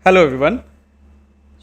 Hello everyone,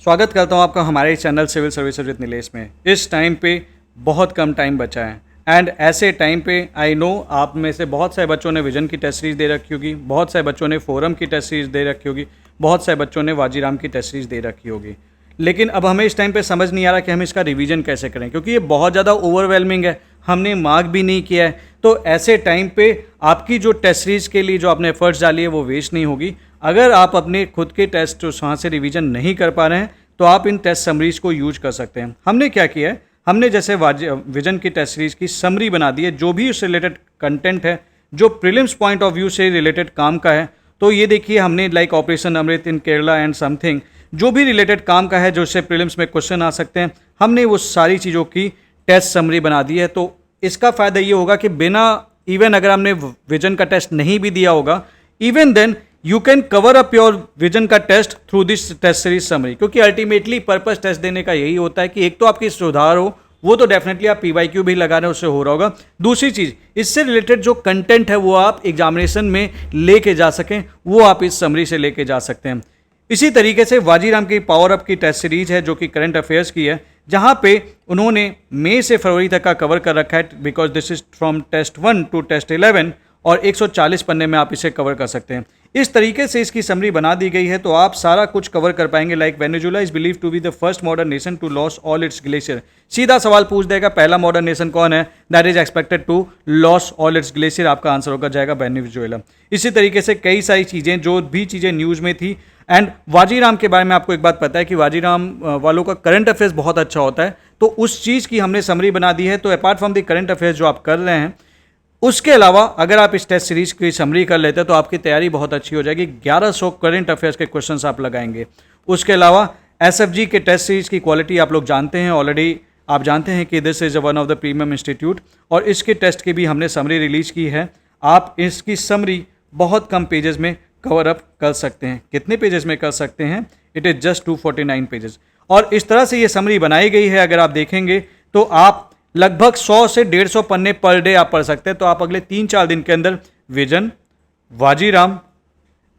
स्वागत करता हूं आपका हमारे channel civil services with Nilesh में। इस टाइम पे बहुत कम टाइम बचा है एंड ऐसे टाइम पे आई नो आप में से बहुत सारे बच्चों ने विजन की टेस्ट सीरीज दे रखी होगी, बहुत सारे बच्चों ने फोरम की टेस्ट सीरीज दे रखी होगी, बहुत सारे बच्चों ने वाजीराम की टेस्ट सीरीज दे रखी होगी। लेकिन अब हमें इस टाइम पे समझ नहीं आ रहा कि हम इसका रिवीजन कैसे करें, क्योंकि ये बहुत ज़्यादा ओवरवेलमिंग है, हमने मार्क भी नहीं किया है। तो ऐसे टाइम पे आपकी जो टेस्ट सीरीज के लिए जो आपने एफर्ट्स डाली है वो वेस्ट नहीं होगी। अगर आप अपने खुद के टेस्ट वहाँ से रिवीजन नहीं कर पा रहे हैं तो आप इन टेस्ट समरीज को यूज कर सकते हैं। हमने क्या किया है, हमने जैसे विजन की टेस्ट सीरीज की समरी बना दी है, जो भी उससे रिलेटेड कंटेंट है, जो प्रीलिम्स पॉइंट ऑफ व्यू से रिलेटेड काम का है। तो ये देखिए हमने like operation Amrit in Kerala and something, जो भी रिलेटेड काम का है, जो उससे प्रीलिम्स में क्वेश्चन आ सकते हैं, हमने वो सारी चीज़ों की टेस्ट समरी बना दी है। तो इसका फ़ायदा ये होगा कि बिना इवन अगर हमने विजन का टेस्ट नहीं भी दिया होगा, even then you can cover up your vision का test through this test series summary, क्योंकि अल्टीमेटली पर्पस टेस्ट देने का यही होता है कि एक तो आपकी सुधार हो, वो तो डेफिनेटली आप PYQ भी लगा रहे हैं उससे हो रहा होगा। दूसरी चीज़, इससे रिलेटेड जो कंटेंट है वो आप एग्जामिनेशन में लेके जा सकें, वो आप इस समरी से लेके जा सकते हैं। इसी तरीके से वाजीराम की पावर अप की टेस्ट सीरीज है जो कि करंट अफेयर्स की है, जहाँ पे उन्होंने मई से फरवरी तक का कवर कर रखा है, because this is from test 1 to test 11 और 140 पन्ने में आप इसे कवर कर सकते हैं। इस तरीके से इसकी समरी बना दी गई है तो आप सारा कुछ कवर कर पाएंगे। Like Venezuela is believe to be the first modern nation to loss all its glacier. सीधा सवाल पूछ देगा, पहला मॉडर्न नेशन कौन है that is expected to loss all its glacier, आपका आंसर होगा जाएगा वेनेजुएला। इसी तरीके से कई सारी चीज़ें, जो भी चीज़ें न्यूज़ में थी। एंड वाजीराम के बारे में आपको एक बात पता है कि वाजीराम वालों का करंट अफेयर्स बहुत अच्छा होता है, तो उस चीज़ की हमने समरी बना दी है। तो apart from the current affairs जो आप कर रहे हैं, उसके अलावा अगर आप इस टेस्ट सीरीज की समरी कर लेते हैं तो आपकी तैयारी बहुत अच्छी हो जाएगी। 1100 करंट अफेयर्स के क्वेश्चंस आप लगाएंगे। उसके अलावा SFG के टेस्ट सीरीज की क्वालिटी आप लोग जानते हैं ऑलरेडी, आप जानते हैं कि this is one of the premium institute, और इसके टेस्ट की भी हमने समरी रिलीज की है। आप इसकी समरी बहुत कम पेजेस में कवर अप कर सकते हैं। कितने पेजेस में कर सकते हैं? It is just 249 pages. और इस तरह से ये समरी बनाई गई है, अगर आप देखेंगे तो आप लगभग 100 से 150 पन्ने पर डे आप पढ़ सकते हैं। तो आप अगले 3-4 दिन के अंदर विजन, वाजीराम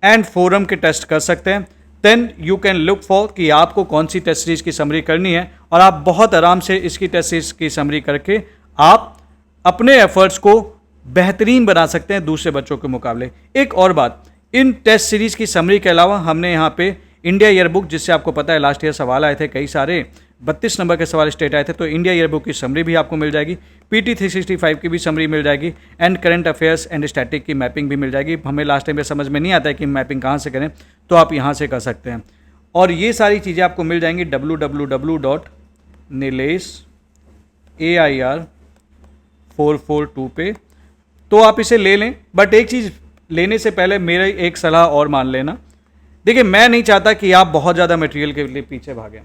एंड फोरम के टेस्ट कर सकते हैं। Then you can look for कि आपको कौन सी टेस्ट सीरीज की समरी करनी है, और आप बहुत आराम से इसकी टेस्ट सीरीज की समरी करके आप अपने एफर्ट्स को बेहतरीन बना सकते हैं दूसरे बच्चों के मुकाबले। एक और बात, इन टेस्ट सीरीज की समरी के अलावा हमने यहाँ पे इंडिया ईयरबुक, जिससे आपको पता है लास्ट ईयर सवाल आए थे कई सारे, 32 नंबर के सवाल स्टेट आए थे, तो इंडिया ईयरबुक की समरी भी आपको मिल जाएगी, PT 365 की भी समरी मिल जाएगी, and current affairs and static की मैपिंग भी मिल जाएगी। हमें लास्ट टाइम पे समझ में नहीं आता है कि मैपिंग कहाँ से करें, तो आप यहाँ से कर सकते हैं। और ये सारी चीज़ें आपको मिल जाएंगी www.nilesh.air442 पे, तो आप इसे ले लें। बट एक चीज़ लेने से पहले मेरी एक सलाह और मान लेना। देखिए, मैं नहीं चाहता कि आप बहुत ज़्यादा मटेरियल के लिए पीछे भागें।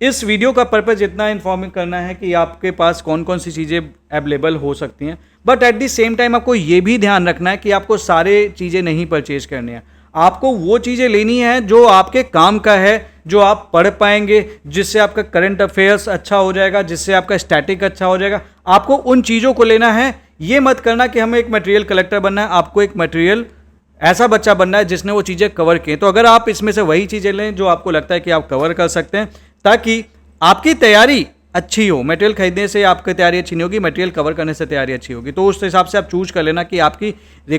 इस वीडियो का पर्पज़ इतना इन्फॉर्मिंग करना है कि आपके पास कौन कौन सी चीज़ें अवेलेबल हो सकती हैं, but at the same time आपको ये भी ध्यान रखना है कि आपको सारे चीज़ें नहीं परचेज करनी है। आपको वो चीज़ें लेनी है जो आपके काम का है, जो आप पढ़ पाएंगे, जिससे आपका करंट अफेयर्स अच्छा हो जाएगा, जिससे आपका स्टैटिक अच्छा हो जाएगा। आपको उन चीज़ों को लेना है। ये मत करना कि हमें एक मटेरियल कलेक्टर बनना है, आपको एक मटेरियल ऐसा बच्चा बनना है जिसने वो चीज़ें कवर की। तो अगर आप इसमें से वही चीज़ें लें जो आपको लगता है कि आप कवर कर सकते हैं, ताकि आपकी तैयारी अच्छी हो। मटेरियल खरीदने से आपकी तैयारी अच्छी नहीं होगी, मटेरियल कवर करने से तैयारी अच्छी होगी। तो उस हिसाब से आप चूज कर लेना कि आपकी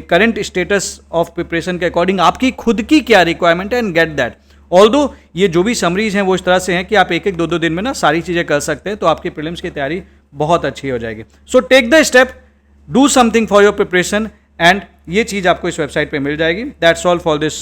करंट स्टेटस ऑफ प्रिपरेशन के अकॉर्डिंग आपकी खुद की क्या रिक्वायरमेंट है, एंड गेट दैट। ऑल्दो ये जो भी समरीज हैं वो इस तरह से हैं कि आप 1-1, 2-2 दिन में ना सारी चीज़ें कर सकते हैं, तो आपकी प्रीलिम्स की तैयारी बहुत अच्छी हो जाएगी। So take the step, do something for your preparation, and ये चीज़ आपको इस वेबसाइट पे मिल जाएगी। That's all for this